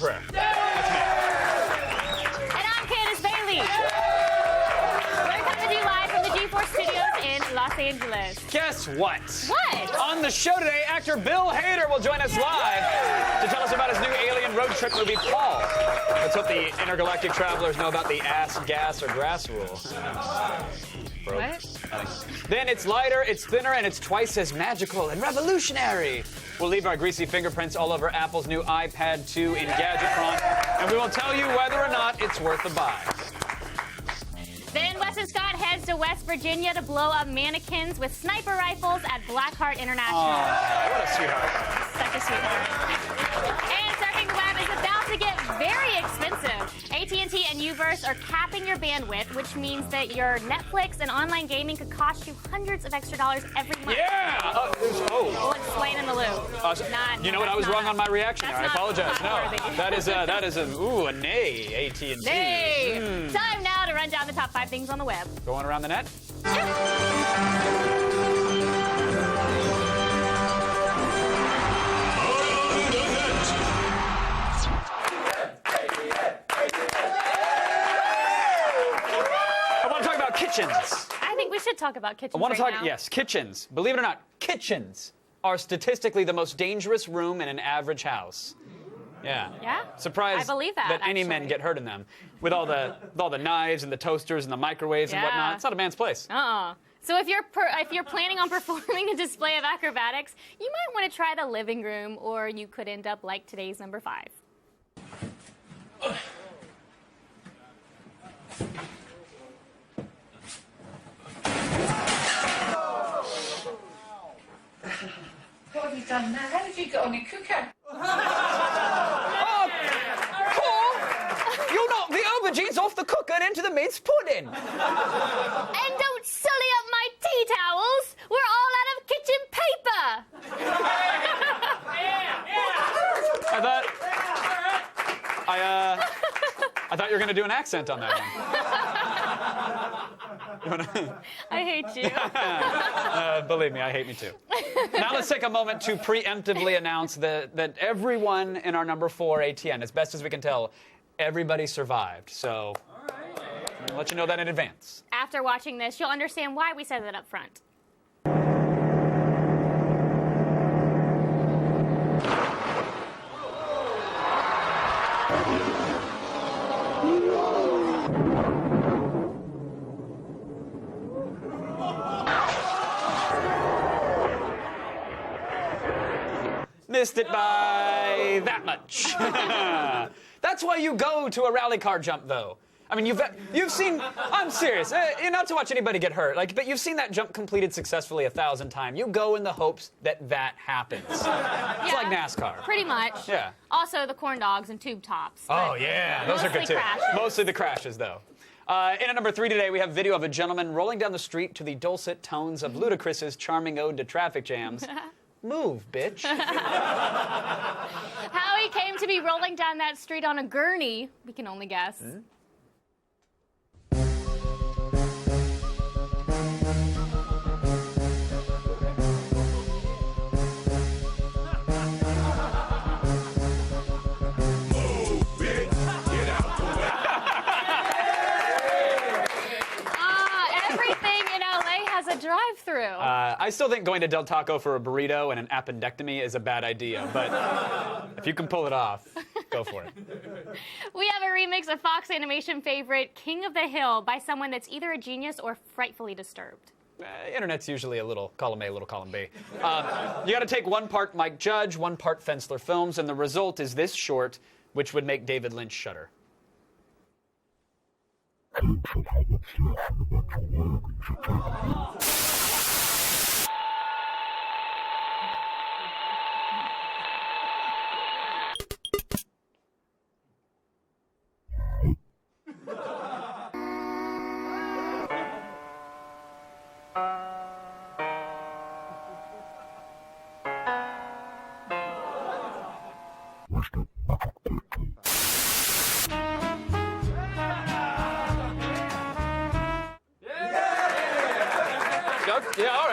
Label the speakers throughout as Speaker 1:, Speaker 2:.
Speaker 1: prayer. That's me.
Speaker 2: And I'm Candace Bailey. We're coming to you live from the G4 studios in Los Angeles.
Speaker 1: Guess what?
Speaker 2: What?
Speaker 1: On the show today, actor Bill Hader will join us live to tell us about his new alien road trip movie, Paul. Let's hope the intergalactic travelers know about the ass, gas, or grass rule.
Speaker 2: What?
Speaker 1: Then it's lighter, it's thinner, and it's twice as magical and revolutionary. We'll leave our greasy fingerprints all over Apple's new iPad 2 in Gadgetron, and we will tell you whether or not it's worth a buy.
Speaker 2: Then Weston Scott heads to West Virginia to blow up mannequins with sniper rifles at Blackheart International.
Speaker 1: Oh, what a sweetheart.
Speaker 2: Such a sweetheart. And surfing the web is about to get very expensive. AT&T and Uverse are capping your bandwidth, which means that your Netflix and online gaming could cost you hundreds of extra dollars every month.
Speaker 1: Yeah!
Speaker 2: We'll explain in the loop.
Speaker 1: You know what? I was wrong on my reaction there. I apologize. No,
Speaker 2: worthy.
Speaker 1: that is a nay, AT&T.
Speaker 2: Nay! Time now to run down the top 5 things on the web.
Speaker 1: Going around the net? Kitchens.
Speaker 2: I think we should talk about kitchens.
Speaker 1: I want to
Speaker 2: right
Speaker 1: talk,
Speaker 2: now.
Speaker 1: yes, kitchens. Believe it or not, kitchens are statistically the most dangerous room in an average house. Yeah.
Speaker 2: Yeah?
Speaker 1: Surprised
Speaker 2: I believe that,
Speaker 1: any men
Speaker 2: actually.
Speaker 1: get hurt in them. With all the knives and the toasters and the microwaves and
Speaker 2: Yeah.
Speaker 1: whatnot. It's not a man's place.
Speaker 2: So if you're planning on performing a display of acrobatics, you might want to try the living room, or you could end up like today's number 5.
Speaker 3: What have you done now? How did you get on your cooker?
Speaker 1: You knocked the aubergines off the cooker and into the mince pudding.
Speaker 2: And don't sully up my tea towels. We're all out of kitchen paper.
Speaker 1: I thought you were going to do an accent on that one.
Speaker 2: I hate you.
Speaker 1: Believe me, I hate me too. Now let's take a moment to preemptively announce that everyone in our number 4 ATN, as best as we can tell, everybody survived. So I'll let you know that in advance.
Speaker 2: After watching this, you'll understand why we said that up front.
Speaker 1: Missed it by that much. That's why you go to a rally car jump, though. I mean, you've seen. I'm serious. Not to watch anybody get hurt, but you've seen that jump completed successfully 1,000 times. You go in the hopes that happens. It's like NASCAR.
Speaker 2: Pretty much.
Speaker 1: Yeah.
Speaker 2: Also, the corn dogs and tube tops.
Speaker 1: Oh yeah, those are good too.
Speaker 2: Crashes.
Speaker 1: Mostly the crashes, though. In at number 3 today, we have video of a gentleman rolling down the street to the dulcet tones of Ludacris's charming ode to traffic jams. Move, bitch.
Speaker 2: How he came to be rolling down that street on a gurney, we can only guess. Everything in LA has a drive-through.
Speaker 1: I still think going to Del Taco for a burrito and an appendectomy is a bad idea, but if you can pull it off, go for it.
Speaker 2: We have a remix of Fox Animation favorite King of the Hill by someone that's either a genius or frightfully disturbed.
Speaker 1: Internet's usually a little column A, little column B. You got to take 1 part Mike Judge, 1 part Fensler Films, and the result is this short, which would make David Lynch shudder.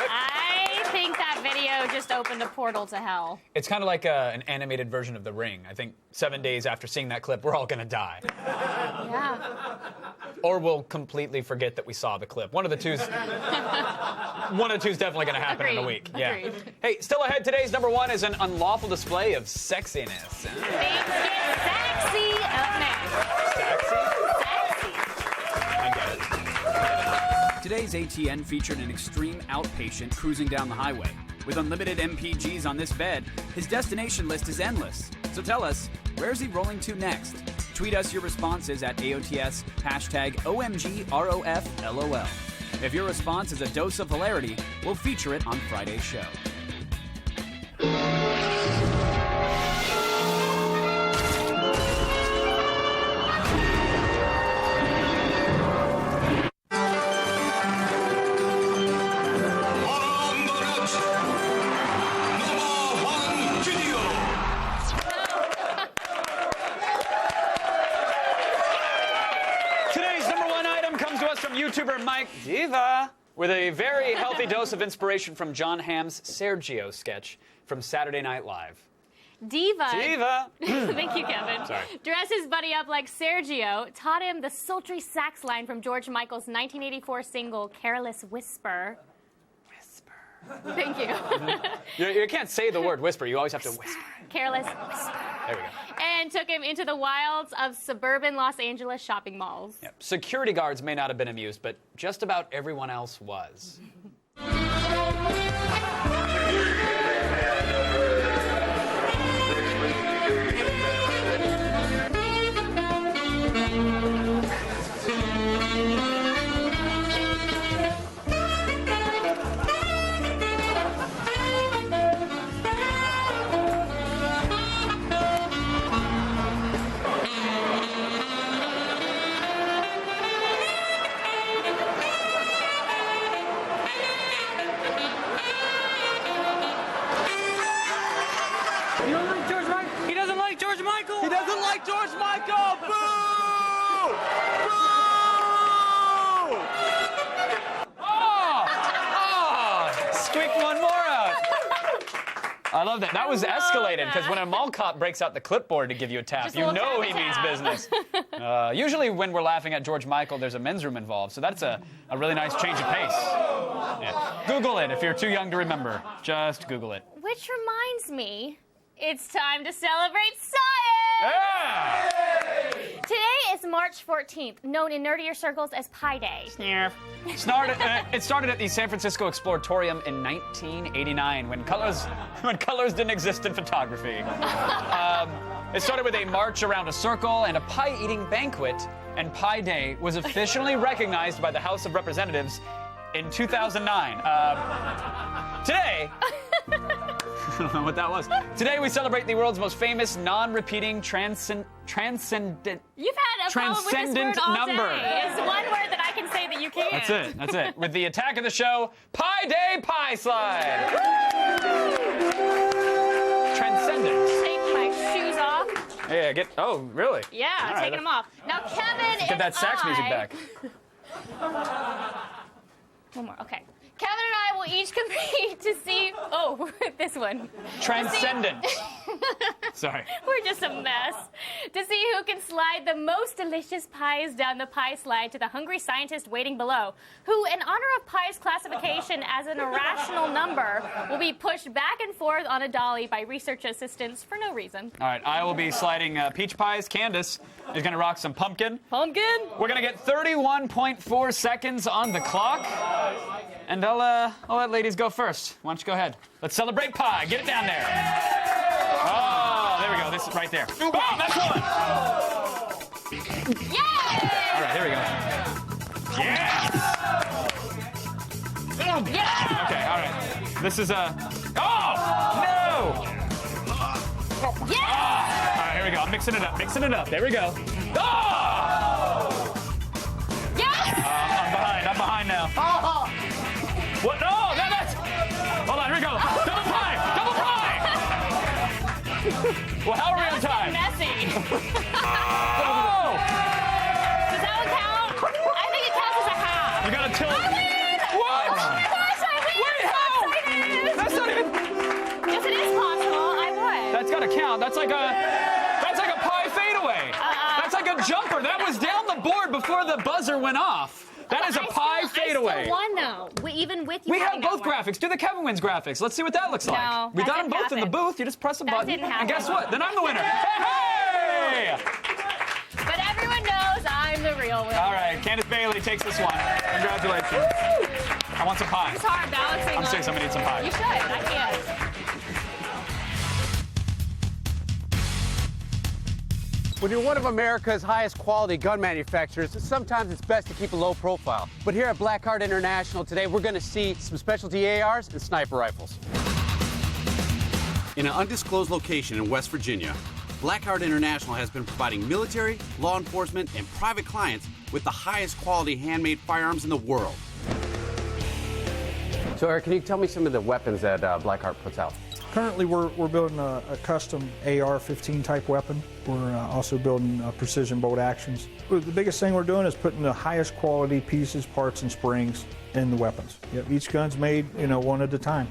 Speaker 2: I think that video just opened a portal to hell.
Speaker 1: It's kind of like an animated version of The Ring. I think 7 days after seeing that clip, we're all going to die.
Speaker 2: Yeah.
Speaker 1: Or we'll completely forget that we saw the clip. One of the two's definitely going to happen in a week. Yeah.
Speaker 2: Agreed.
Speaker 1: Hey, still ahead, today's number one is an unlawful display of sexiness.
Speaker 2: Things get sexy up next.
Speaker 1: Sexy?
Speaker 2: Sexy.
Speaker 1: I get it.
Speaker 4: Today's ATN featured an extreme outpatient cruising down the highway. With unlimited MPGs on this bed, his destination list is endless. So tell us, where's he rolling to next? Tweet us your responses at AOTS, #OMGROFLOL. If your response is a dose of hilarity, we'll feature it on Friday's show.
Speaker 1: Today's number one item comes to us from YouTuber Mike Diva with a very healthy dose of inspiration from John Hamm's Sergio sketch from Saturday Night Live.
Speaker 2: Diva.
Speaker 1: Thank
Speaker 2: you, Kevin.
Speaker 1: Sorry.
Speaker 2: Dress his buddy up like Sergio, taught him the sultry sax line from George Michael's 1984 single, Careless Whisper. Thank you.
Speaker 1: You can't say the word whisper. You always have to whisper.
Speaker 2: Careless Whisper.
Speaker 1: There we go.
Speaker 2: And took him into the wilds of suburban Los Angeles shopping malls.
Speaker 1: Yep. Security guards may not have been amused, but just about everyone else was.
Speaker 5: You don't like George Michael? He doesn't like George Michael!
Speaker 1: He doesn't like George Michael! Boo! Boo! Oh! Squeak one more out. I love that. That was escalated because when a mall cop breaks out the clipboard to give you a tap,
Speaker 2: Just a
Speaker 1: you
Speaker 2: little
Speaker 1: know
Speaker 2: tap
Speaker 1: he
Speaker 2: a
Speaker 1: means
Speaker 2: tap.
Speaker 1: business. Usually when we're laughing at George Michael, there's a men's room involved, so that's a really nice change of pace. Yeah. Google it if you're too young to remember. Just Google it.
Speaker 2: Which reminds me, it's time to celebrate science!
Speaker 1: Yeah!
Speaker 2: Today is March 14th, known in nerdier circles as Pi Day.
Speaker 1: It started at the San Francisco Exploratorium in 1989 when colors didn't exist in photography. It started with a march around a circle and a pie-eating banquet, and Pi Day was officially recognized by the House of Representatives in 2009. Today, I don't know what that was. Today we celebrate the world's most famous non-repeating transcendent.
Speaker 2: You've had a problem with this
Speaker 1: Transcendent
Speaker 2: word all
Speaker 1: number.
Speaker 2: day. It's one word that I can say that you can't.
Speaker 1: That's it. With the attack of the show, Pi Day Pie Slide. Transcendent.
Speaker 2: Take my shoes off.
Speaker 1: Yeah, oh, really?
Speaker 2: Yeah,
Speaker 1: All right,
Speaker 2: taking them off. Now, Kevin
Speaker 1: Get that sax music back.
Speaker 2: One more, okay. Kevin and I will each compete to see, this one.
Speaker 1: Transcendent. Sorry.
Speaker 2: We're just a mess. To see who can slide the most delicious pies down the pie slide to the hungry scientist waiting below, who, in honor of pie's classification as an irrational number, will be pushed back and forth on a dolly by research assistants for no reason.
Speaker 1: All right, I will be sliding peach pies. Candace is going to rock some pumpkin.
Speaker 2: Pumpkin?
Speaker 1: We're going to get 31.4 seconds on the clock. And I'll let ladies go first. Why don't you go ahead? Let's celebrate pie. Get it down there. Oh, there we go. This is right there. Oh, that's one.
Speaker 2: Yay!
Speaker 1: All right, here we go. Yes!
Speaker 2: Yeah!
Speaker 1: Okay, all right. This is a... Oh! No!
Speaker 2: Yeah!
Speaker 1: All right, here we go. I'm mixing it up. There we go. Oh!
Speaker 2: Yes!
Speaker 1: I'm behind now. What? No, that's... Hold on, here we go. Double pie! Well, how are we on time?
Speaker 2: Messy.
Speaker 1: Oh!
Speaker 2: Does that one count? I think it counts as a half.
Speaker 1: You gotta tilt.
Speaker 2: I win!
Speaker 1: What?
Speaker 2: Oh my gosh, I win!
Speaker 1: Wait,
Speaker 2: I'm
Speaker 1: how?
Speaker 2: so excited!
Speaker 1: That's not even... board before the buzzer went off. That is a pie fadeaway.
Speaker 2: I still won, though. Even with you
Speaker 1: We have
Speaker 2: having
Speaker 1: both
Speaker 2: that one.
Speaker 1: graphics. Do the Kevin Wins graphics. Let's see what that looks like.
Speaker 2: No,
Speaker 1: We
Speaker 2: that
Speaker 1: got them
Speaker 2: didn't
Speaker 1: both in the
Speaker 2: happen.
Speaker 1: booth. You just press a
Speaker 2: That
Speaker 1: button.
Speaker 2: didn't
Speaker 1: And
Speaker 2: happen.
Speaker 1: guess what? Then I'm the winner. Hey!
Speaker 2: But everyone knows I'm the real winner.
Speaker 1: All right, Candace Bailey takes this one. Congratulations. I want some pie.
Speaker 2: It's hard balancing.
Speaker 1: I'm serious, I'm gonna eat some pie.
Speaker 2: You should. I can't.
Speaker 6: When you're one of America's highest quality gun manufacturers, sometimes it's best to keep a low profile. But here at Blackheart International today, we're going to see some specialty ARs and sniper rifles. In an undisclosed location in West Virginia, Blackheart International has been providing military, law enforcement, and private clients with the highest quality handmade firearms in the world. So, Eric, can you tell me some of the weapons that Blackheart puts out?
Speaker 7: Currently, we're building a custom AR-15 type weapon. We're also building precision bolt actions. The biggest thing we're doing is putting the highest quality pieces, parts, and springs in the weapons. Yep, each gun's made, one at a time.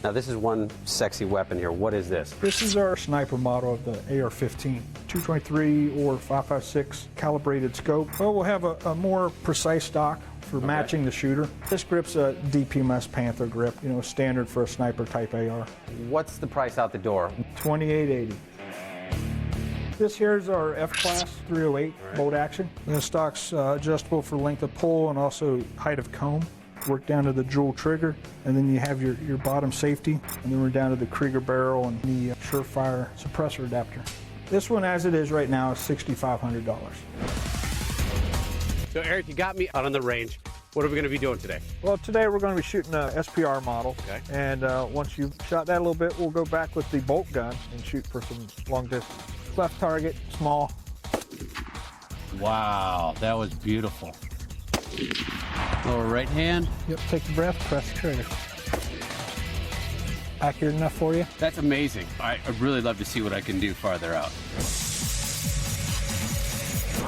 Speaker 6: Now, this is one sexy weapon here. What is this?
Speaker 7: This is our sniper model of the AR-15. 223 or 5.56 calibrated scope. Well, we'll have a more precise stock for matching the shooter. This grip's a DPMS Panther grip, standard for a sniper type AR.
Speaker 6: What's the price out the door?
Speaker 7: $28.80. This here is our F-Class 308 bolt action. The stock's adjustable for length of pull and also height of comb. Work down to the jewel trigger, and then you have your bottom safety, and then we're down to the Krieger barrel and the Surefire suppressor adapter. This one, as it is right now, is $6,500.
Speaker 6: So, Eric, you got me out on the range. What are we going to be doing today?
Speaker 7: Well, today we're going to be shooting a SPR model.
Speaker 6: Okay.
Speaker 7: And once you've shot that a little bit, we'll go back with the bolt gun and shoot for some long distance. Left target, small.
Speaker 6: Wow, that was beautiful. Lower right hand.
Speaker 7: Yep, take a breath, press the trigger. Accurate enough for you?
Speaker 6: That's amazing. I'd really love to see what I can do farther out.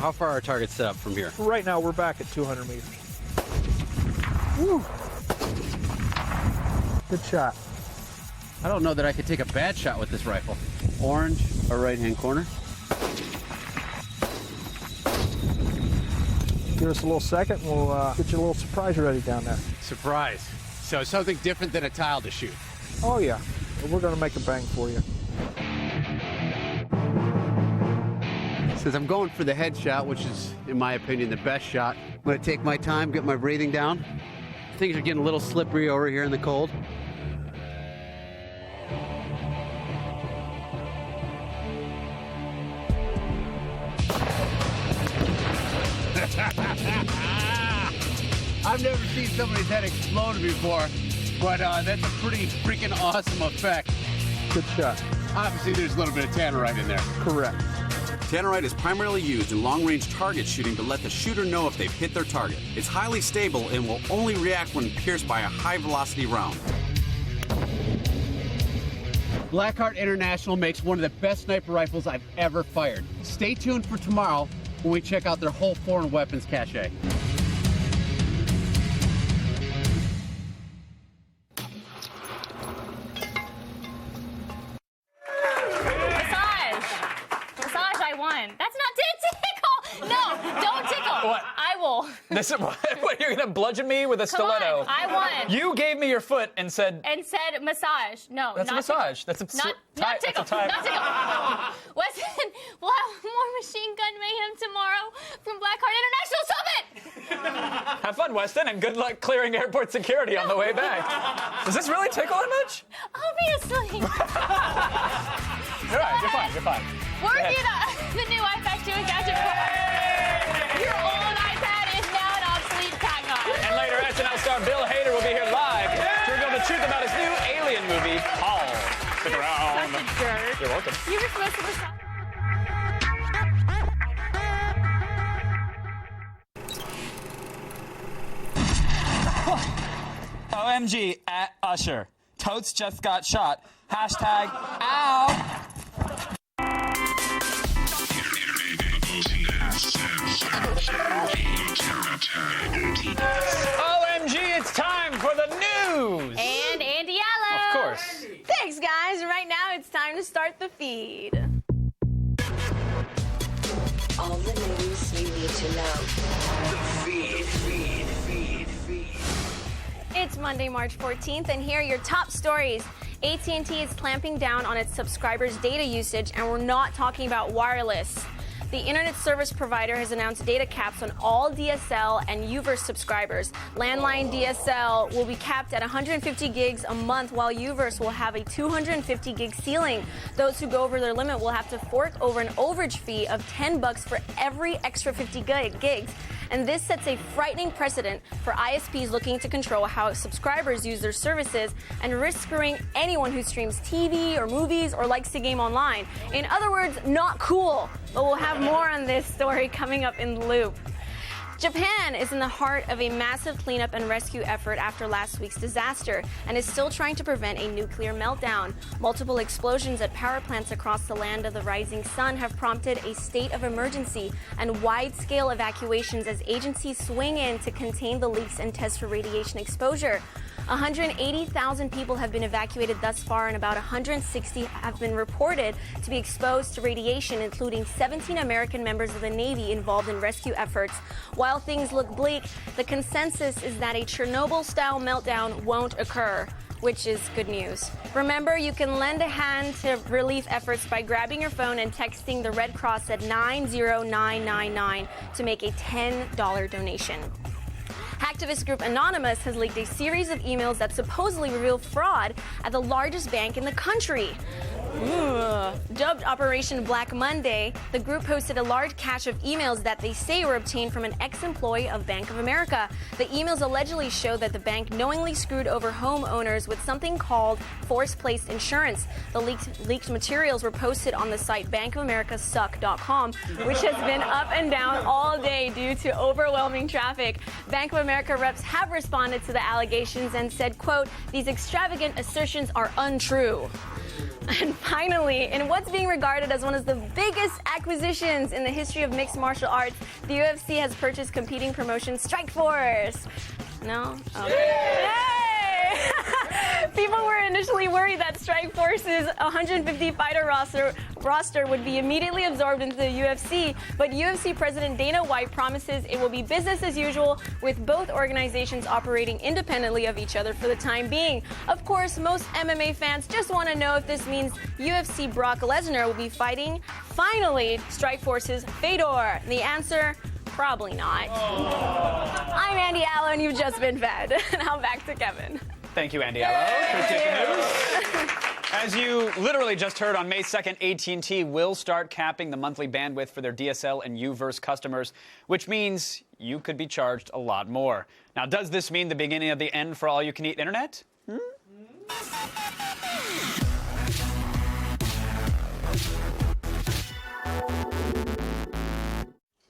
Speaker 6: How far are targets set up from here?
Speaker 7: Right now, we're back at 200 meters. Woo. Good shot.
Speaker 6: I don't know that I could take a bad shot with this rifle. Orange, our right-hand corner.
Speaker 7: Give us a little second, we'll get you a little surprise ready down there.
Speaker 6: Surprise. So something different than a tile to shoot.
Speaker 7: Oh yeah, we're gonna make a bang for you.
Speaker 6: Since I'm going for the headshot, which is, in my opinion, the best shot, I'm gonna take my time, get my breathing down. Things are getting a little slippery over here in the cold. I've never seen somebody's head explode before, but that's a pretty freaking awesome effect.
Speaker 7: Good shot.
Speaker 6: Obviously, there's a little bit of tannerite in there.
Speaker 7: Correct.
Speaker 6: Tannerite is primarily used in long-range target shooting to let the shooter know if they've hit their target. It's highly stable and will only react when pierced by a high-velocity round. Blackheart International makes one of the best sniper rifles I've ever fired. Stay tuned for tomorrow when we check out their whole foreign weapons cache.
Speaker 2: Massage, I won. That's not tickle. No, don't tickle.
Speaker 1: What?
Speaker 2: I will.
Speaker 1: This is what you're gonna bludgeon me with a
Speaker 2: Come
Speaker 1: stiletto.
Speaker 2: on, I won.
Speaker 1: You gave me your foot and said
Speaker 2: And said massage. No,
Speaker 1: that's a
Speaker 2: not
Speaker 1: massage.
Speaker 2: Tickle.
Speaker 1: That's a
Speaker 2: not tickle.
Speaker 1: That's a tie.
Speaker 2: Not tickle. Weston, we'll have more machine gun mayhem tomorrow from Blackheart International Summit.
Speaker 1: Have fun, Weston, and good luck clearing airport security on the way back. Does this really tickle that much?
Speaker 2: Obviously.
Speaker 1: You're right. You're fine. You're fine.
Speaker 2: Working the new iPad 2 and Gadget Pro. Your old iPad is now an obsolete cat guy.
Speaker 1: And later, SNL star Bill Hader will be here live to reveal the truth about his new Alien movie, Paul. Stick around.
Speaker 2: Such a jerk.
Speaker 1: You're welcome.
Speaker 2: You were supposed to listen.
Speaker 1: OMG at Usher. Totes just got shot. Hashtag ow. OMG, it's time for the news.
Speaker 2: And Andy Yellow.
Speaker 1: Of course.
Speaker 8: Thanks, guys. Right now, it's time to start the feed. All the news you need to know.
Speaker 9: It's Monday, March 14th, and here are your top stories. AT&T is clamping down on its subscribers' data usage, and we're not talking about wireless. The internet service provider has announced data caps on all DSL and UVerse subscribers. Landline DSL will be capped at 150 gigs a month, while UVerse will have a 250 gig ceiling. Those who go over their limit will have to fork over an overage fee of $10 for every extra 50 gigs. And this sets a frightening precedent for ISPs looking to control how subscribers use their services and risk screwing anyone who streams TV or movies or likes to game online. In other words, not cool. But we'll have more on this story coming up in the Loop. Japan is in the heart of a massive cleanup and rescue effort after last week's disaster and is still trying to prevent a nuclear meltdown. Multiple explosions at power plants across the land of the rising sun have prompted a state of emergency and wide-scale evacuations as agencies swing in to contain the leaks and test for radiation exposure. 180,000 people have been evacuated thus far, and about 160 have been reported to be exposed to radiation, including 17 American members of the Navy involved in rescue efforts. While things look bleak, the consensus is that a Chernobyl-style meltdown won't occur, which is good news. Remember, you can lend a hand to relief efforts by grabbing your phone and texting the Red Cross at 90999 to make a $10 donation. Hacktivist group Anonymous has leaked a series of emails that supposedly reveal fraud at the largest bank in the country. Dubbed Operation Black Monday, the group posted a large cache of emails that they say were obtained from an ex-employee of Bank of America. The emails allegedly show that the bank knowingly screwed over homeowners with something called force-placed insurance. The leaked materials were posted on the site bankofamericaSuck.com, which has been up and down all day due to overwhelming traffic. Bank of America reps have responded to the allegations and said, quote, "These extravagant assertions are untrue." And finally, in what's being regarded as one of the biggest acquisitions in the history of mixed martial arts, the UFC has purchased competing promotion Strikeforce. No? Oh. Yay! People were initially worried that Strikeforce's 150-fighter roster would be immediately absorbed into the UFC, but UFC President Dana White promises it will be business as usual, with both organizations operating independently of each other for the time being. Of course, most MMA fans just want to know if this means UFC Brock Lesnar will be fighting, finally, Strikeforce's Fedor. The answer, probably not. I'm Andy Allo, and you've just been fed. Now back to Kevin.
Speaker 1: Thank you, Andy Allo, for taking news. As you literally just heard, on May 2nd, AT&T will start capping the monthly bandwidth for their DSL and UVerse customers, which means you could be charged a lot more. Now, does this mean the beginning of the end for all-you-can-eat internet?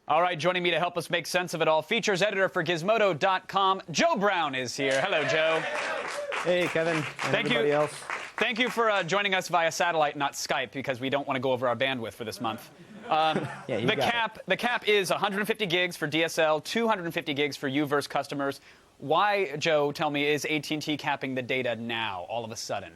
Speaker 1: All right, joining me to help us make sense of it all, features editor for Gizmodo.com, Joe Brown is here. Hello, Joe.
Speaker 10: Hey, Kevin. And everybody else.
Speaker 1: Thank you for joining us via satellite, not Skype, because we don't want to go over our bandwidth for this month. The cap is 150 gigs for DSL, 250 gigs for UVerse customers. Why, Joe, tell me, is AT&T capping the data now, all of a sudden?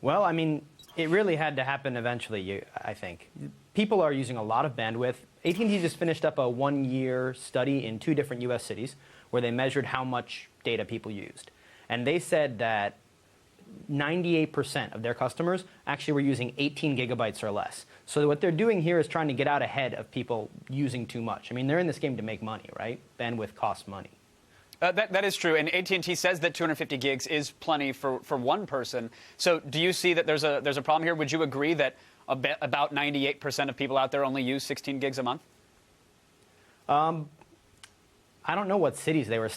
Speaker 10: Well, I mean, it really had to happen eventually, I think. People are using a lot of bandwidth. AT&T just finished up a one-year study in 2 different U.S. cities where they measured how much data people used. And they said that 98% of their customers actually were using 18 gigabytes or less. So what they're doing here is trying to get out ahead of people using too much. I mean, they're in this game to make money, right? Bandwidth costs money.
Speaker 1: That is true, and AT&T says that 250 gigs is plenty for one person. So do you see that there's a problem here? Would you agree that about 98% of people out there only use 16 gigs a month?
Speaker 10: I don't know what cities they were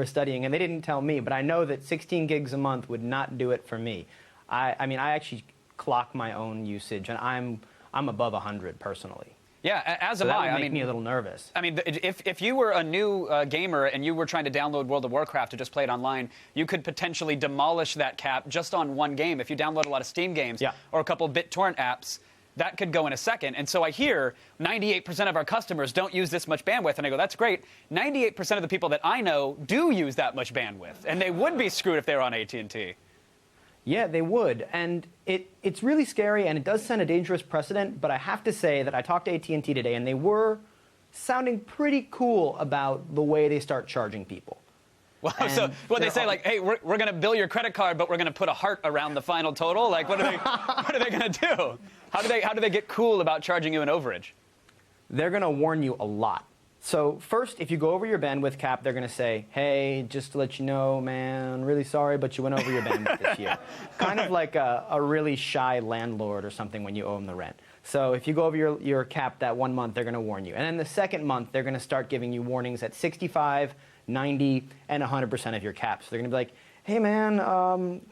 Speaker 10: studying, and they didn't tell me, but I know that 16 gigs a month would not do it for me. I mean, I actually clock my own usage, and I'm above 100 personally.
Speaker 1: Yeah, as am
Speaker 10: I.
Speaker 1: That
Speaker 10: would make me a little nervous.
Speaker 1: I mean, if you were a new gamer and you were trying to download World of Warcraft to just play it online, you could potentially demolish that cap just on one game. If you download a lot of Steam games or a couple of BitTorrent apps, that could go in a second. And so I hear 98% of our customers don't use this much bandwidth. And I go, that's great. 98% of the people that I know do use that much bandwidth. And they would be screwed if they were on AT&T.
Speaker 10: Yeah, they would, and it's really scary, and it does send a dangerous precedent. But I have to say that I talked to AT&T today, and they were sounding pretty cool about the way they start charging people.
Speaker 1: Well, so what they say, like, hey, we're going to bill your credit card, but we're going to put a heart around the final total. Like, what are they going to do? How do they get cool about charging you an overage?
Speaker 10: They're going to warn you a lot. So first, if you go over your bandwidth cap, they're going to say, hey, just to let you know, man, really sorry, but you went over your bandwidth this year. Kind of like a really shy landlord or something when you owe them the rent. So if you go over your cap that 1 month, they're going to warn you. And then the second month, they're going to start giving you warnings at 65, 90, and 100% of your cap. So they're going to be like, hey, man,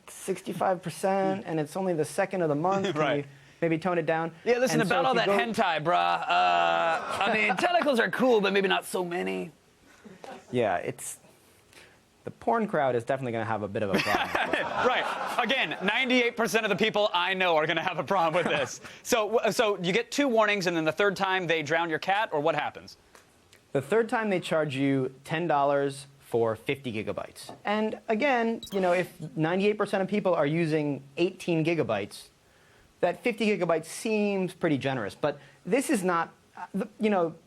Speaker 10: 65%, and it's only the second of the month. Can you maybe tone it down?
Speaker 1: Yeah, listen, about all that hentai, brah. I mean, tentacles are cool, but maybe not so many.
Speaker 10: Yeah, the porn crowd is definitely going to have a bit of a problem.
Speaker 1: Right. Again, 98% of the people I know are going to have a problem with this. So you get 2 warnings, and then the third time they drown your cat, or what happens?
Speaker 10: The third time they charge you $10 for 50 gigabytes. And again, if 98% of people are using 18 gigabytes, that 50 gigabytes seems pretty generous. But this is not,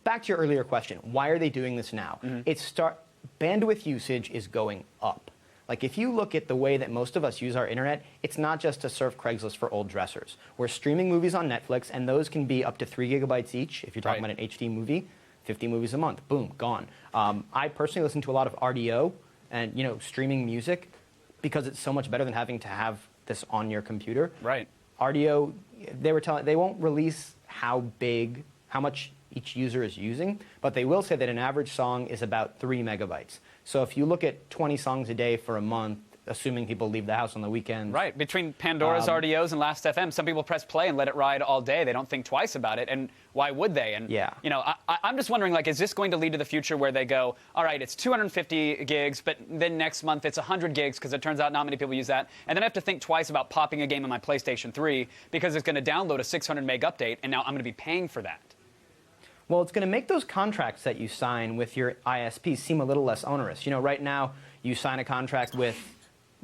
Speaker 10: back to your earlier question, why are they doing this now? Mm-hmm. Bandwidth usage is going up. Like, if you look at the way that most of us use our internet, it's not just to surf Craigslist for old dressers. We're streaming movies on Netflix, and those can be up to 3 gigabytes each. If you're talking about an HD movie, 50 movies a month, boom, gone. I personally listen to a lot of RDO and, streaming music because it's so much better than having to have this on your computer.
Speaker 1: Right.
Speaker 10: RDO, they won't release how much each user is using, but they will say that an average song is about 3 megabytes. So if you look at 20 songs a day for a month, assuming people leave the house on the weekends.
Speaker 1: Right. Between Pandora's RDOs and Last.fm, some people press play and let it ride all day. They don't think twice about it, and why would they? And I'm just wondering, like, is this going to lead to the future where they go, all right, it's 250 gigs, but then next month it's 100 gigs because it turns out not many people use that, and then I have to think twice about popping a game on my PlayStation 3 because it's going to download a 600 meg update, and now I'm going to be paying for that.
Speaker 10: Well, it's going to make those contracts that you sign with your ISP seem a little less onerous. Right now you sign a contract with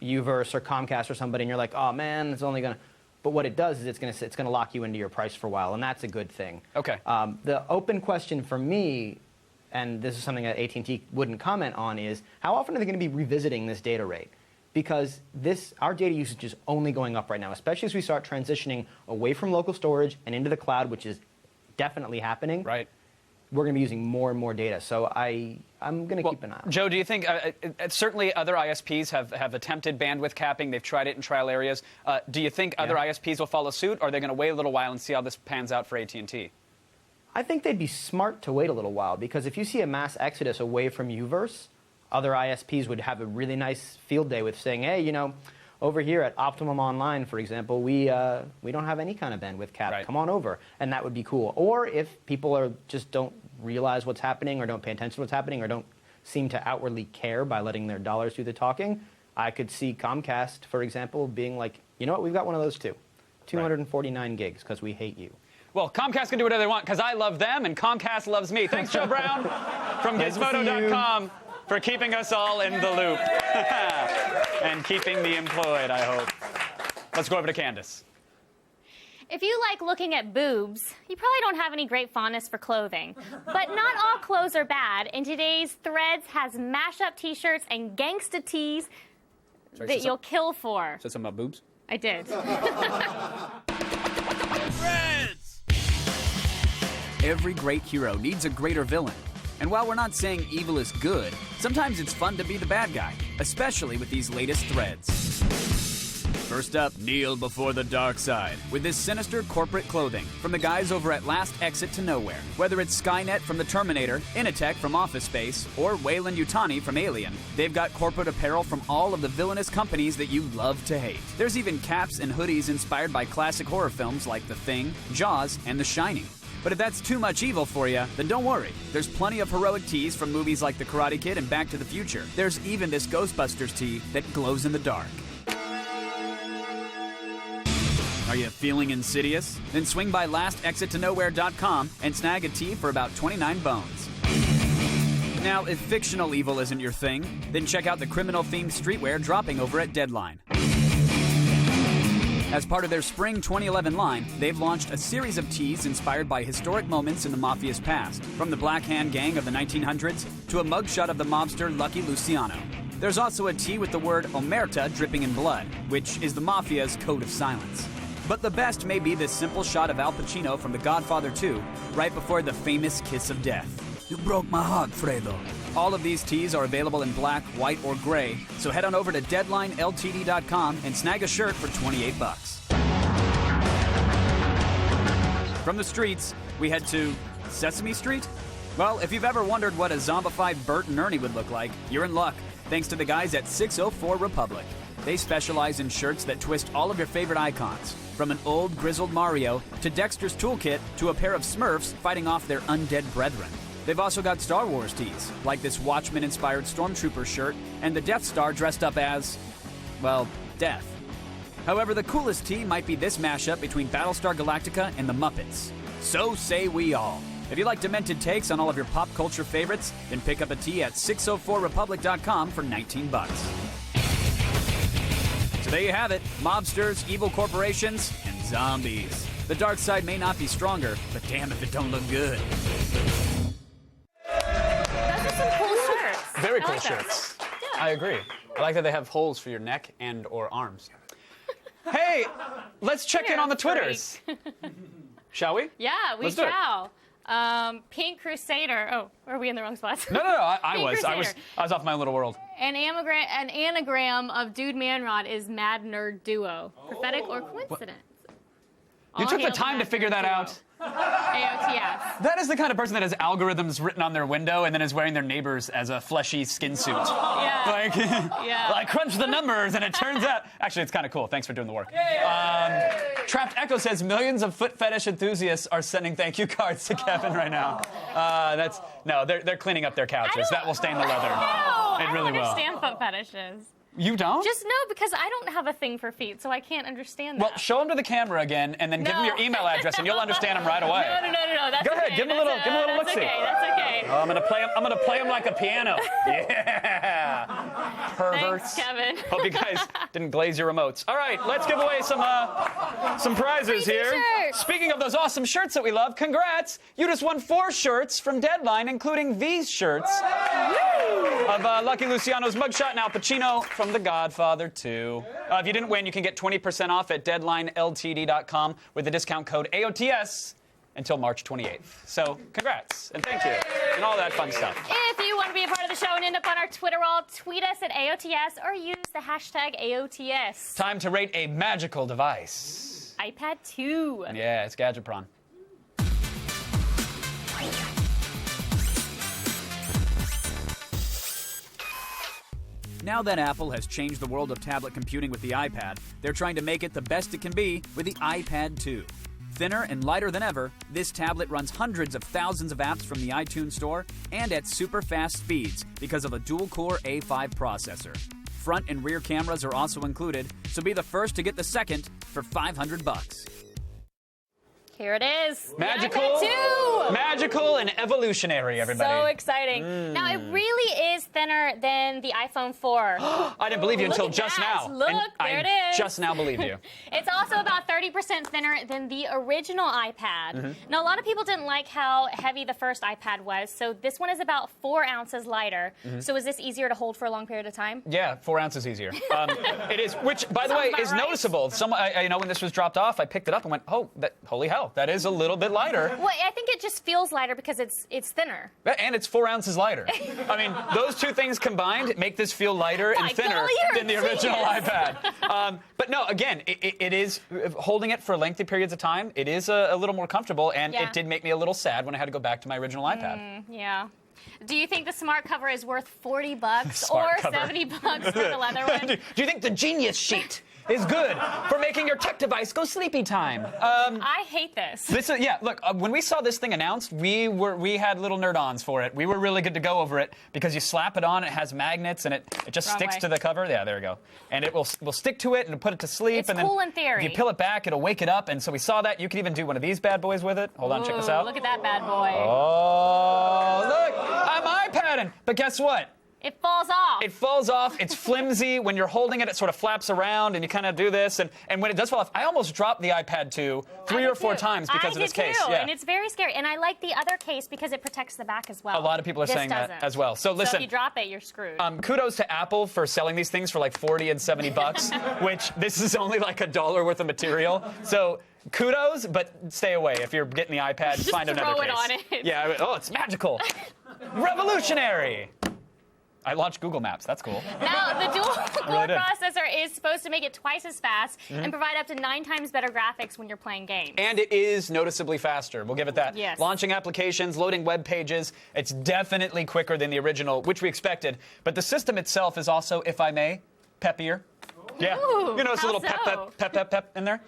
Speaker 10: Uverse or Comcast or somebody, and you're like, oh man, it's only gonna. But what it does is it's gonna lock you into your price for a while, and that's a good thing.
Speaker 1: Okay.
Speaker 10: The open question for me, and this is something that AT&T wouldn't comment on, is how often are they going to be revisiting this data rate? Because our data usage is only going up right now, especially as we start transitioning away from local storage and into the cloud, which is definitely happening.
Speaker 1: Right.
Speaker 10: We're going to be using more and more data. So I'm going to keep an eye on it.
Speaker 1: Joe, do you think, certainly other ISPs have attempted bandwidth capping. They've tried it in trial areas. Do you think other ISPs will follow suit, or are they going to wait a little while and see how this pans out for AT&T?
Speaker 10: I think they'd be smart to wait a little while, because if you see a mass exodus away from Uverse, other ISPs would have a really nice field day with saying, hey, over here at Optimum Online, for example, we don't have any kind of bandwidth cap. Right. Come on over, and that would be cool. Or if people just don't realize what's happening, or don't pay attention to what's happening, or don't seem to outwardly care by letting their dollars do the talking, I could see Comcast, for example, being like, you know what, we've got one of those too. 249 gigs, because we hate you.
Speaker 1: Well, Comcast can do whatever they want, because I love them, and Comcast loves me. Thanks, Joe Brown from Gizmodo.com. for keeping us all in the loop and keeping me employed, I hope. Let's go over to Candace.
Speaker 2: If you like looking at boobs, you probably don't have any great fondness for clothing. But not all clothes are bad, and today's Threads has mashup t-shirts and gangsta tees that you'll kill for.
Speaker 1: Said something about boobs?
Speaker 2: I did.
Speaker 4: Threads! Every great hero needs a greater villain. And while we're not saying evil is good, sometimes it's fun to be the bad guy, especially with these latest threads. First up, kneel before the dark side with this sinister corporate clothing from the guys over at Last Exit to Nowhere. Whether it's Skynet from the Terminator, Initech from Office Space, or Weyland Yutani from Alien, they've got corporate apparel from all of the villainous companies that you love to hate. There's even caps and hoodies inspired by classic horror films like The Thing, Jaws, and The Shining. But if that's too much evil for you, then don't worry. There's plenty of heroic tees from movies like The Karate Kid and Back to the Future. There's even this Ghostbusters tee that glows in the dark. Are you feeling insidious? Then swing by lastexittonowhere.com and snag a tee for about 29 bones. Now, if fictional evil isn't your thing, then check out the criminal-themed streetwear dropping over at Deadline. As part of their spring 2011 line, they've launched a series of tees inspired by historic moments in the Mafia's past, from the Black Hand Gang of the 1900s to a mugshot of the mobster Lucky Luciano. There's also a tee with the word Omerta dripping in blood, which is the Mafia's code of silence. But the best may be this simple shot of Al Pacino from The Godfather 2, right before the famous kiss of death. You broke my heart, Fredo. All of these tees are available in black, white, or gray, so head on over to DeadlineLTD.com and snag a shirt for $28. From the streets, we head to Sesame Street? Well, if you've ever wondered what a zombified Bert and Ernie would look like, you're in luck, thanks to the guys at 604 Republic. They specialize in shirts that twist all of your favorite icons, from an old grizzled Mario to Dexter's Toolkit to a pair of Smurfs fighting off their undead brethren. They've also got Star Wars tees, like this Watchmen-inspired Stormtrooper shirt and the Death Star dressed up as, well, death. However, the coolest tee might be this mashup between Battlestar Galactica and the Muppets. So say we all. If you like demented takes on all of your pop culture favorites, then pick up a tee at 604republic.com for $19. So there you have it, mobsters, evil corporations, and zombies. The dark side may not be stronger, but damn if it don't look good.
Speaker 2: Those are some cool shirts.
Speaker 1: Very cool
Speaker 2: like those.
Speaker 1: shirts. I agree. I like that they have holes for your neck and or arms. Hey, let's check in on the Twitters. Shall we?
Speaker 2: Yeah, we
Speaker 1: Let's do it.
Speaker 2: shall. Pink Crusader. Oh, are we in the wrong spots?
Speaker 1: No, I
Speaker 2: Pink
Speaker 1: was
Speaker 2: Crusader.
Speaker 1: off my little world.
Speaker 2: An anagram of Dude Manrod is Mad Nerd Duo. Prophetic or coincidence?
Speaker 1: You
Speaker 2: All
Speaker 1: took the
Speaker 2: hail
Speaker 1: time to
Speaker 2: Mad
Speaker 1: figure
Speaker 2: Nerd
Speaker 1: that
Speaker 2: Duo.
Speaker 1: out.
Speaker 2: AOTS.
Speaker 1: That is the kind of person that has algorithms written on their window and then is wearing their neighbors as a fleshy skin suit.
Speaker 2: Yeah.
Speaker 1: Like,
Speaker 2: Yeah.
Speaker 1: I crunched the numbers and it turns out. Actually, it's kind of cool. Thanks for doing the work. Trapped Echo says millions of foot fetish enthusiasts are sending thank you cards to Kevin right now. They're cleaning up their couches. That will stain the leather.
Speaker 2: No,
Speaker 1: It really
Speaker 2: I don't
Speaker 1: will.
Speaker 2: understand foot fetishes.
Speaker 1: You don't?
Speaker 2: Just no, because I don't have a thing for feet, so I can't understand that.
Speaker 1: Well, show them to the camera again, and then give them your email address, and you'll understand them right away.
Speaker 2: No. That's
Speaker 1: Go ahead,
Speaker 2: okay.
Speaker 1: give 'em a little
Speaker 2: That's
Speaker 1: look-see.
Speaker 2: okay. That's okay.
Speaker 1: Oh, I'm gonna play them like a piano. Yeah. Perverts.
Speaker 2: Thanks, Kevin.
Speaker 1: Hope you guys didn't glaze your remotes. All right, let's give away some prizes
Speaker 2: Free
Speaker 1: here.
Speaker 2: t-shirts.
Speaker 1: Speaking of those awesome shirts that we love, congrats! You just won 4 shirts from Deadline, including these shirts of Lucky Luciano's mugshot and Al Pacino from The Godfather 2. If you didn't win, you can get 20% off at DeadlineLTD.com with the discount code AOTS until March 28th. So, congrats, and thank you, and all that fun stuff.
Speaker 2: If you want to be a part of the show and end up on our Twitter wall, tweet us at AOTS or use the hashtag AOTS.
Speaker 1: Time to rate a magical device.
Speaker 2: iPad 2.
Speaker 1: Yeah, it's Gadgetpron.
Speaker 4: Now that Apple has changed the world of tablet computing with the iPad, they're trying to make it the best it can be with the iPad 2. Thinner and lighter than ever, this tablet runs hundreds of thousands of apps from the iTunes Store and at super fast speeds because of a dual-core A5 processor. Front and rear cameras are also included, so be the first to get the second for $500.
Speaker 2: Here it is.
Speaker 1: Magical,
Speaker 2: The iPad 2.
Speaker 1: magical and evolutionary, everybody.
Speaker 2: So exciting. Now, it really is thinner than the iPhone 4.
Speaker 1: I didn't believe you
Speaker 2: Look
Speaker 1: until
Speaker 2: at
Speaker 1: just
Speaker 2: that.
Speaker 1: now.
Speaker 2: Look,
Speaker 1: and
Speaker 2: there
Speaker 1: I
Speaker 2: it is.
Speaker 1: just now believed you.
Speaker 2: It's also about 30% thinner than the original iPad.
Speaker 1: Mm-hmm.
Speaker 2: Now, a lot of people didn't like how heavy the first iPad was, so this one is about 4 ounces lighter.
Speaker 1: Mm-hmm.
Speaker 2: So is this easier to hold for a long period of time?
Speaker 1: Yeah, 4 ounces easier. It is, which, by the
Speaker 2: Sounds
Speaker 1: way,
Speaker 2: about
Speaker 1: is
Speaker 2: right.
Speaker 1: noticeable. When this was dropped off, I picked it up and went, oh, holy hell, that is a little bit lighter.
Speaker 2: Well, I think it just feels lighter because it's thinner.
Speaker 1: And it's 4 ounces lighter. I mean, those two things combined make this feel lighter
Speaker 2: My
Speaker 1: and thinner
Speaker 2: golly, you're
Speaker 1: than the
Speaker 2: a
Speaker 1: original
Speaker 2: genius.
Speaker 1: iPad. But no, again, it is, holding it for lengthy periods of time, it is a little more comfortable, and
Speaker 2: Yeah.
Speaker 1: it did make me a little sad when I had to go back to my original iPad.
Speaker 2: Yeah. Do you think the smart cover is worth $40
Speaker 1: Smart
Speaker 2: or
Speaker 1: cover.
Speaker 2: $70 for the leather one?
Speaker 1: Do you think the Genius Sheet is good for making your tech device go sleepy time?
Speaker 2: I hate this.
Speaker 1: Look, when we saw this thing announced, we had little nerd-ons for it. We were really good to go over it because you slap it on, it has magnets, and it just
Speaker 2: Wrong
Speaker 1: sticks
Speaker 2: way.
Speaker 1: to the cover. Yeah, there we go. And it will stick to it and put it to sleep.
Speaker 2: It's
Speaker 1: and then
Speaker 2: cool in theory.
Speaker 1: If you peel it back, it'll wake it up. And so we saw that. You could even do one of these bad boys with it. Hold on, check this
Speaker 2: Ooh,
Speaker 1: out.
Speaker 2: Look at that bad boy.
Speaker 1: Oh, look, I'm iPadding. But guess what?
Speaker 2: It falls off.
Speaker 1: It falls off. It's flimsy. When you're holding it, it sort of flaps around, and you kind of do this. And when it does fall off, I almost dropped the iPad 2 three or four times because of this case.
Speaker 2: Too,
Speaker 1: Yeah.
Speaker 2: and it's very scary. And I like the other case because it protects the back as well.
Speaker 1: A lot of people are saying that as well. So listen.
Speaker 2: So if you drop it, you're screwed.
Speaker 1: Kudos to Apple for selling these things for like $40 and $70, which this is only like $1 worth of material. So kudos, but stay away. If you're getting the iPad,
Speaker 2: Just
Speaker 1: find another
Speaker 2: throw it
Speaker 1: case.
Speaker 2: on it.
Speaker 1: Yeah. Oh, it's magical. Revolutionary. I launched Google Maps. That's cool.
Speaker 2: Now, the dual-core
Speaker 1: did.
Speaker 2: processor is supposed to make it twice as fast and provide up to 9 times better graphics when you're playing games.
Speaker 1: And it is noticeably faster. We'll give it that.
Speaker 2: Yes.
Speaker 1: Launching applications, loading web pages, it's definitely quicker than the original, which we expected. But the system itself is also, if I may, peppier. Yeah.
Speaker 2: Ooh,
Speaker 1: You know, it's a
Speaker 2: how
Speaker 1: little
Speaker 2: so?
Speaker 1: pep in there.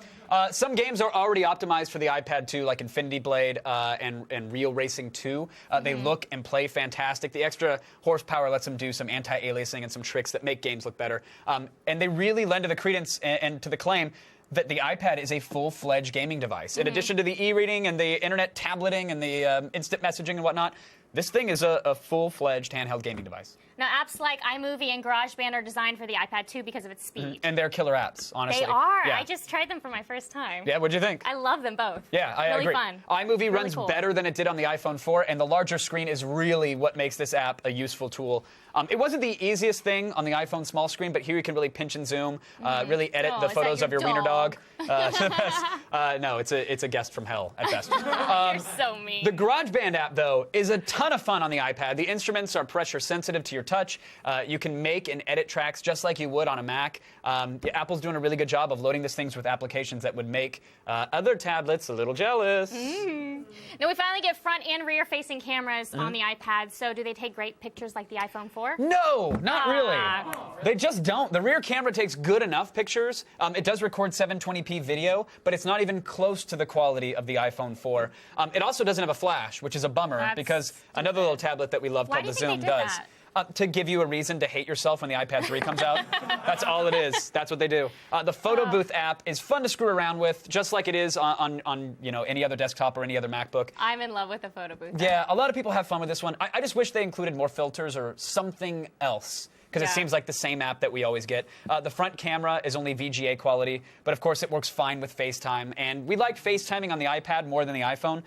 Speaker 1: Some games are already optimized for the iPad 2, like Infinity Blade and Real Racing 2. They look and play fantastic. The extra horsepower lets them do some anti-aliasing and some tricks that make games look better. And they really lend to the credence and to the claim that the iPad is a full-fledged gaming device. In addition to the e-reading and the internet tableting and the instant messaging and whatnot, this thing is a full-fledged handheld gaming device.
Speaker 2: Now, apps like iMovie and GarageBand are designed for the iPad 2 because of its speed.
Speaker 1: And they're killer apps, honestly.
Speaker 2: They are.
Speaker 1: Yeah.
Speaker 2: I just tried them for my first time.
Speaker 1: Yeah, what'd you think?
Speaker 2: I love them both.
Speaker 1: Yeah, I
Speaker 2: really
Speaker 1: agree.
Speaker 2: Fun.
Speaker 1: iMovie
Speaker 2: Really
Speaker 1: runs
Speaker 2: cool.
Speaker 1: better than it did on the iPhone 4, and the larger screen is really what makes this app a useful tool. It wasn't the easiest thing on the iPhone small screen, but here you can really pinch and zoom, really edit
Speaker 2: Oh,
Speaker 1: the
Speaker 2: is
Speaker 1: photos
Speaker 2: that
Speaker 1: of your
Speaker 2: your
Speaker 1: wiener dog.
Speaker 2: dog?
Speaker 1: To the best. No, it's a guest from hell at best.
Speaker 2: You're so mean.
Speaker 1: The GarageBand app, though, is a ton of fun on the iPad. The instruments are pressure sensitive to your touch. You can make and edit tracks just like you would on a Mac. Apple's doing a really good job of loading these things with applications that would make other tablets a little jealous.
Speaker 2: Now, we finally get front and rear-facing cameras on the iPad, so do they take great pictures like the iPhone 4?
Speaker 1: No, not really. They just don't. The rear camera takes good enough pictures. It does record 720p video, but it's not even close to the quality of the iPhone 4. It also doesn't have a flash, which is a bummer
Speaker 2: That's
Speaker 1: because another little tablet that we love
Speaker 2: Why
Speaker 1: called
Speaker 2: do
Speaker 1: the
Speaker 2: you
Speaker 1: Zoom
Speaker 2: think they did
Speaker 1: does.
Speaker 2: that?
Speaker 1: To give you a reason to hate yourself when the iPad 3 comes out. That's all it is. That's what they do. The Photo Booth app is fun to screw around with, just like it is on any other desktop or any other MacBook.
Speaker 2: I'm in love with the photo booth.
Speaker 1: Yeah, a lot of people have fun with this one. I just wish they included more filters or something else, because it
Speaker 2: Yeah.
Speaker 1: seems like the same app that we always get. The front camera is only VGA quality, but of course it works fine with FaceTime. And we like FaceTiming on the iPad more than the iPhone,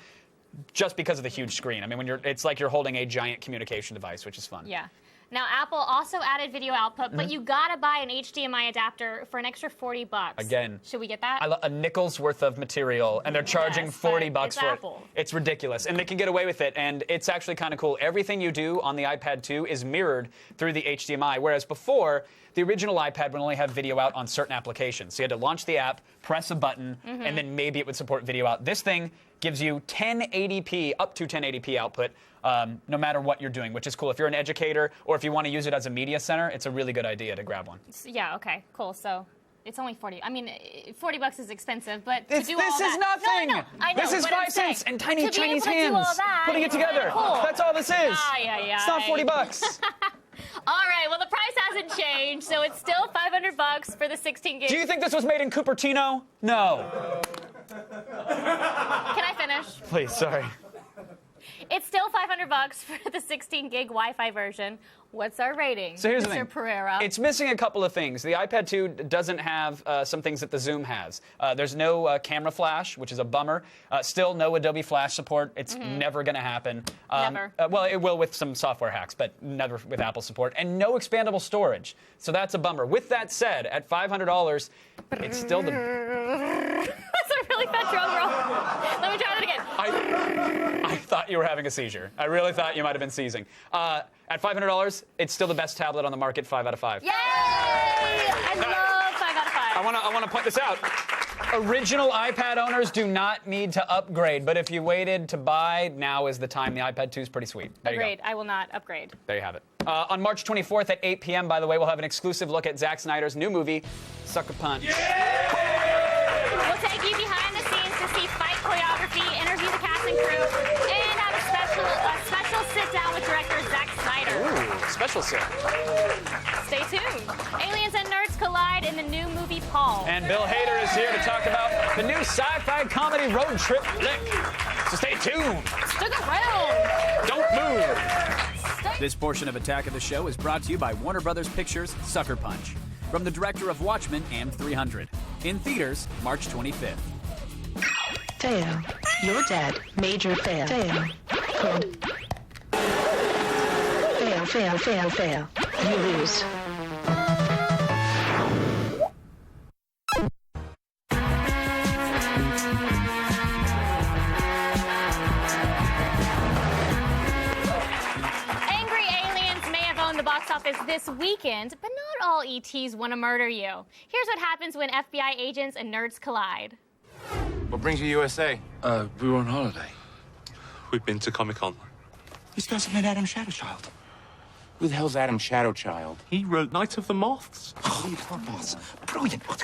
Speaker 1: just because of the huge screen. I mean, it's like you're holding a giant communication device, which is fun.
Speaker 2: Yeah. Now, Apple also added video output, but you gotta buy an HDMI adapter for an extra $40.
Speaker 1: Again.
Speaker 2: Should we get that?
Speaker 1: A nickel's worth of material, and they're charging
Speaker 2: Yes,
Speaker 1: $40
Speaker 2: but it's
Speaker 1: for
Speaker 2: Apple.
Speaker 1: it. It's ridiculous, and they can get away with it, and it's actually kind of cool. Everything you do on the iPad 2 is mirrored through the HDMI, whereas before, the original iPad would only have video out on certain applications. So you had to launch the app, press a button, and then maybe it would support video out. This thing gives you 1080p, up to 1080p output, no matter what you're doing, which is cool. If you're an educator or if you want to use it as a media center, it's a really good idea to grab one.
Speaker 2: Yeah, okay, cool. So it's only 40. I mean, $40 is expensive, but to
Speaker 1: This
Speaker 2: do all
Speaker 1: is
Speaker 2: that,
Speaker 1: nothing.
Speaker 2: No, I know,
Speaker 1: This is
Speaker 2: but I'm
Speaker 1: 5 cents
Speaker 2: saying,
Speaker 1: in tiny
Speaker 2: to be
Speaker 1: Chinese
Speaker 2: able to do all
Speaker 1: hands,
Speaker 2: that,
Speaker 1: putting it
Speaker 2: it's
Speaker 1: together.
Speaker 2: kinda cool.
Speaker 1: That's all this is.
Speaker 2: Ay.
Speaker 1: It's not $40.
Speaker 2: All right, well, the price hasn't changed, so it's still $500 for the 16 gig.
Speaker 1: Do you think this was made in Cupertino? No.
Speaker 2: Can I finish?
Speaker 1: Please, sorry.
Speaker 2: It's still $500 for the 16 gig Wi-Fi version. What's our rating,
Speaker 1: So here's
Speaker 2: Mr.
Speaker 1: the thing.
Speaker 2: Pereira?
Speaker 1: It's missing a couple of things. The iPad 2 doesn't have some things that the Zoom has. There's no camera flash, which is a bummer. Still no Adobe Flash support. It's never going to happen.
Speaker 2: Never.
Speaker 1: Well, it will with some software hacks, but never with Apple support. And no expandable storage. So that's a bummer. With that said, at $500, it's still the...
Speaker 2: That's a really bad drum roll. Let me try that again.
Speaker 1: I thought you were having a seizure. I really thought you might have been seizing. At $500, it's still the best tablet on the market, 5 out of 5.
Speaker 2: Yay! I love 5 out of 5.
Speaker 1: I want to point this out. Original iPad owners do not need to upgrade, but if you waited to buy, now is the time. The iPad 2 is pretty sweet. There you go.
Speaker 2: Agreed. I will not upgrade.
Speaker 1: There you have it. On March 24th at 8 p.m., by the way, we'll have an exclusive look at Zack Snyder's new movie, Sucker Punch.
Speaker 2: We'll take you behind the scenes to see fight choreography, interview the cast and crew, and have a special sit-down with director Zack Snyder.
Speaker 1: Ooh, special sit.
Speaker 2: Stay tuned. Aliens and nerds collide in the new movie Paul.
Speaker 1: And Bill Hader is here to talk about the new sci-fi comedy road trip flick. So stay tuned.
Speaker 2: Stick around.
Speaker 1: Don't move.
Speaker 2: Stay
Speaker 4: This portion of Attack of the Show is brought to you by Warner Brothers Pictures' Sucker Punch. From the director of Watchmen and 300. In theaters, March 25th.
Speaker 8: Fail. You're dead. Major fail. Fail. Good. Fail, fail, fail, fail. You lose.
Speaker 2: Angry aliens may have owned the box office this weekend, but not all ETs want to murder you. Here's what happens when FBI agents and nerds collide.
Speaker 11: What brings you to USA?
Speaker 12: We were on holiday.
Speaker 11: We've been to Comic-Con.
Speaker 12: These guys have met Adam Shadowchild. Who the hell's Adam Shadowchild?
Speaker 11: He wrote Night of the Moths.
Speaker 12: Oh, that's brilliant. What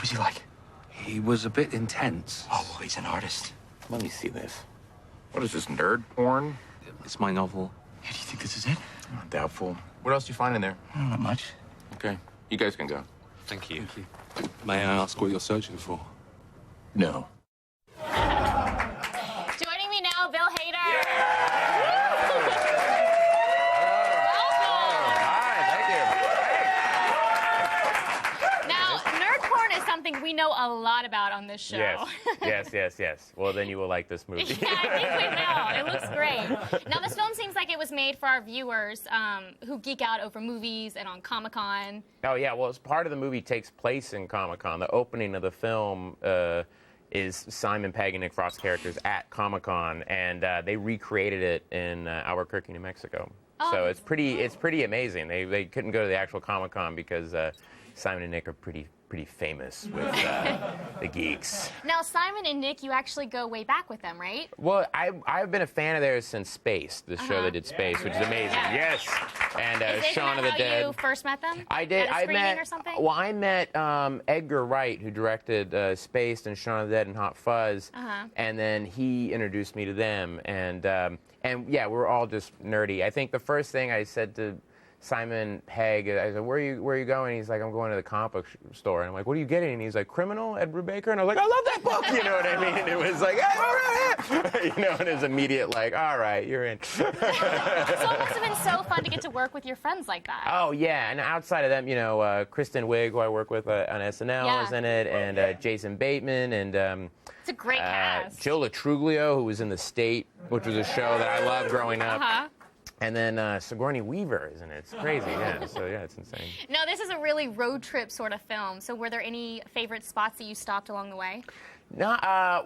Speaker 12: was he like? He was a bit intense. Oh, well, he's an artist.
Speaker 11: Let me see this.
Speaker 12: What is this, nerd porn?
Speaker 11: It's my novel.
Speaker 12: Yeah, do you think this is it? Doubtful.
Speaker 11: What else do you find in there?
Speaker 12: Not much.
Speaker 11: Okay, you guys can go. Thank you. May I ask what you're searching for?
Speaker 12: No.
Speaker 2: Joining me now, Bill Hader. Now, nerd porn is something we know a lot about on this show.
Speaker 13: Yes. Well, then you will like this movie.
Speaker 2: Yeah, I think we will. It looks great. Now, this film seems like it was made for our viewers who geek out over movies and on Comic-Con.
Speaker 13: Oh, yeah. Well, part of the movie takes place in Comic-Con. The opening of the film is Simon Pegg and Nick Frost's characters at Comic-Con, and they recreated it in Albuquerque, New Mexico.
Speaker 2: Oh,
Speaker 13: so it's pretty amazing. They couldn't go to the actual Comic-Con because Simon and Nick are pretty famous with the geeks.
Speaker 2: Now, Simon and Nick, you actually go way back with them, right?
Speaker 13: Well, I've been a fan of theirs since Space, the show that did Space, which is amazing. Yes. And Shaun of the Dead.
Speaker 2: How you first met them?
Speaker 13: I did.
Speaker 2: At a screening or something?
Speaker 13: Well, I met Edgar Wright, who directed Spaced and Shaun of the Dead and Hot Fuzz, and then he introduced me to them, and yeah, we're all just nerdy. I think the first thing I said to Simon Pegg, I said, where are you going? He's like, I'm going to the comic book store. And I'm like, what are you getting? And he's like, Criminal, Ed Brubaker. And I was like, I love that book. You know what I mean? And it was like, hey, all right. You know, and it was immediate, like, all right, you're in.
Speaker 2: So it must have been so fun to get to work with your friends like that.
Speaker 13: Oh, yeah. And outside of them, you know, Kristen Wiig, who I work with on SNL, is in it, and Jason Bateman, and
Speaker 2: it's a great cast.
Speaker 13: Jill Latruglio, who was in The State, which was a show that I loved growing up. And then Sigourney Weaver is in it. It's crazy, yeah. So, yeah, it's insane.
Speaker 2: Now, this is a really road trip sort of film. So were there any favorite spots that you stopped along the way?
Speaker 13: No,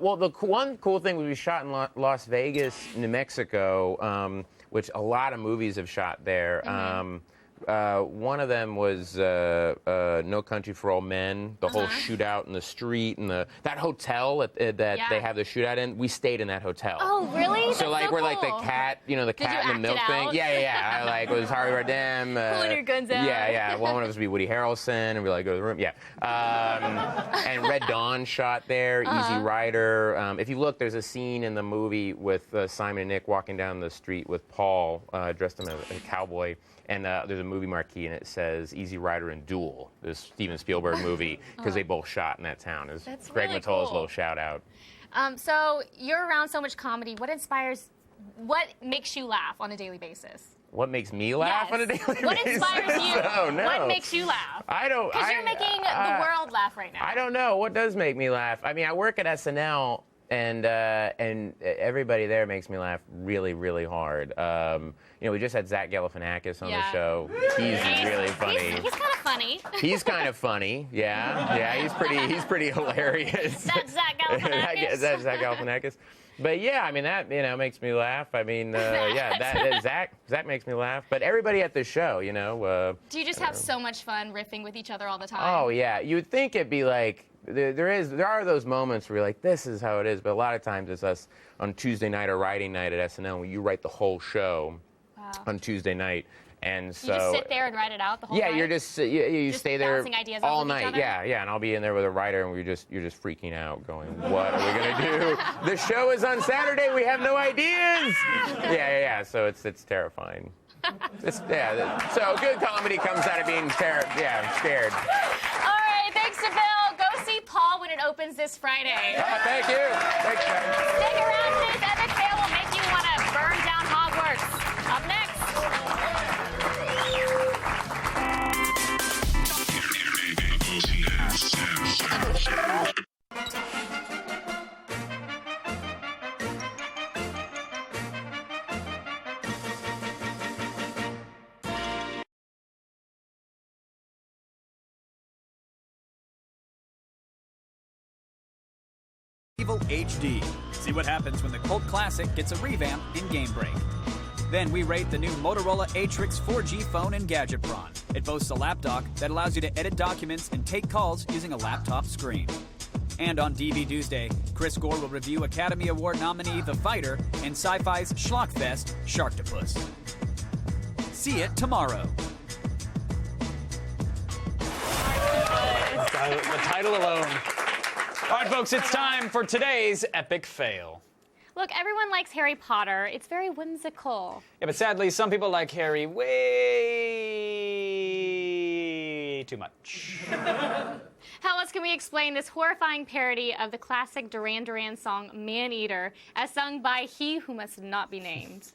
Speaker 13: well, the one cool thing was we shot in Las Vegas, New Mexico, which a lot of movies have shot there. One of them was No Country for Old Men, the whole shootout in the street, and that hotel that they have the shootout in. We stayed in that hotel.
Speaker 2: Oh, really?
Speaker 13: So, like, we're
Speaker 2: cool.
Speaker 13: like the cat, you know, the cat and the milk thing. Yeah. I like was Harvey Bardem.
Speaker 2: Pulling your guns out.
Speaker 13: Yeah. One of us would be Woody Harrelson, and we like go to the room. Yeah. And Red Dawn shot there. Easy Rider. If you look, there's a scene in the movie with Simon and Nick walking down the street with Paul dressed as a cowboy. And there's a movie marquee, and it says Easy Rider and Duel, this Steven Spielberg movie, because they both shot in that town.
Speaker 2: That's
Speaker 13: Greg
Speaker 2: really
Speaker 13: Matolla's
Speaker 2: cool.
Speaker 13: little shout-out.
Speaker 2: So you're around so much comedy. What makes you laugh on a daily basis?
Speaker 13: What makes me laugh on a daily basis?
Speaker 2: What inspires you?
Speaker 13: Oh, no.
Speaker 2: What makes you laugh?
Speaker 13: I don't...
Speaker 2: Because you're making the world laugh right now.
Speaker 13: I don't know. What does make me laugh? I mean, I work at SNL, and everybody there makes me laugh really, really hard. You know, we just had Zach Galifianakis on the show. He's really funny.
Speaker 2: He's kind of funny.
Speaker 13: He's kind of funny. Yeah. He's pretty hilarious.
Speaker 2: That's Zach Galifianakis.
Speaker 13: That's Zach Galifianakis. But yeah, I mean that makes me laugh. I mean Zach makes me laugh. But everybody at the show, you know.
Speaker 2: Do you just have so much fun riffing with each other all the time?
Speaker 13: Oh yeah, you would think it'd be like there are those moments where you're like, this is how it is. But a lot of times it's us on Tuesday night or writing night at SNL, where you write the whole show on Tuesday night. And so
Speaker 2: you just sit there and write it out the whole night?
Speaker 13: Yeah, you're just you
Speaker 2: just
Speaker 13: stay there
Speaker 2: bouncing ideas
Speaker 13: all
Speaker 2: off of each
Speaker 13: night.
Speaker 2: other?
Speaker 13: Yeah, and I'll be in there with a writer, and you're just freaking out, going, "What are we gonna do? The show is on Saturday. We have no ideas." Yeah. So it's terrifying. So good comedy comes out of being scared.
Speaker 2: All right, thanks to Bill. Go see Paul when it opens this Friday.
Speaker 13: Thank you. Thanks, guys.
Speaker 2: Stick around. Today's epic fail will make you want to burn down Hogwarts. Up next.
Speaker 4: Evil HD. See what happens when the cult classic gets a revamp in Game Break. Then we rate the new Motorola Atrix 4G phone and Gadget Prawn. It boasts a lap dock that allows you to edit documents and take calls using a laptop screen. And on DV Tuesday, Chris Gore will review Academy Award nominee The Fighter and Sci-Fi's Schlockfest Sharktopus. See it tomorrow.
Speaker 1: The title alone. All right, folks, it's time for today's epic fail.
Speaker 2: Look, everyone likes Harry Potter. It's very whimsical.
Speaker 1: Yeah, but sadly, some people like Harry way too much.
Speaker 2: How else can we explain this horrifying parody of the classic Duran Duran song Man Eater, as sung by he who must not be named?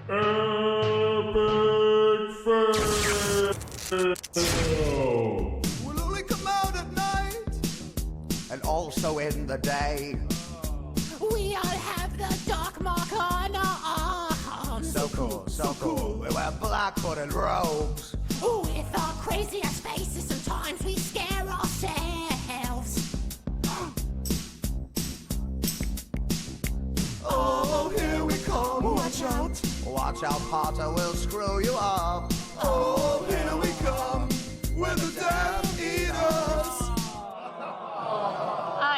Speaker 14: Will only come out at night and also in the day.
Speaker 15: We all have the dark mark on our arms.
Speaker 14: So cool. We wear black hooded robes.
Speaker 15: With our craziest faces, sometimes we scare ourselves.
Speaker 14: Oh, here we come. Watch out. Watch out, Potter will screw you up. Oh, here we come. We're the Death Eaters.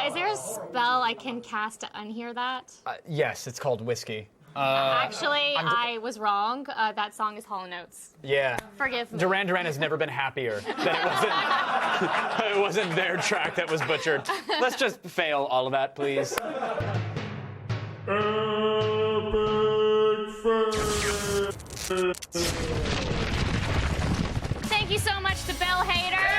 Speaker 2: Is there a spell I can cast to unhear that?
Speaker 1: Yes, it's called whiskey.
Speaker 2: Actually, I was wrong. That song is Hall & Oates.
Speaker 1: Yeah.
Speaker 2: Forgive me.
Speaker 1: Duran Duran has never been happier that it wasn't their track that was butchered. Let's just fail all of that, please.
Speaker 2: Thank you so much to Bill Hader.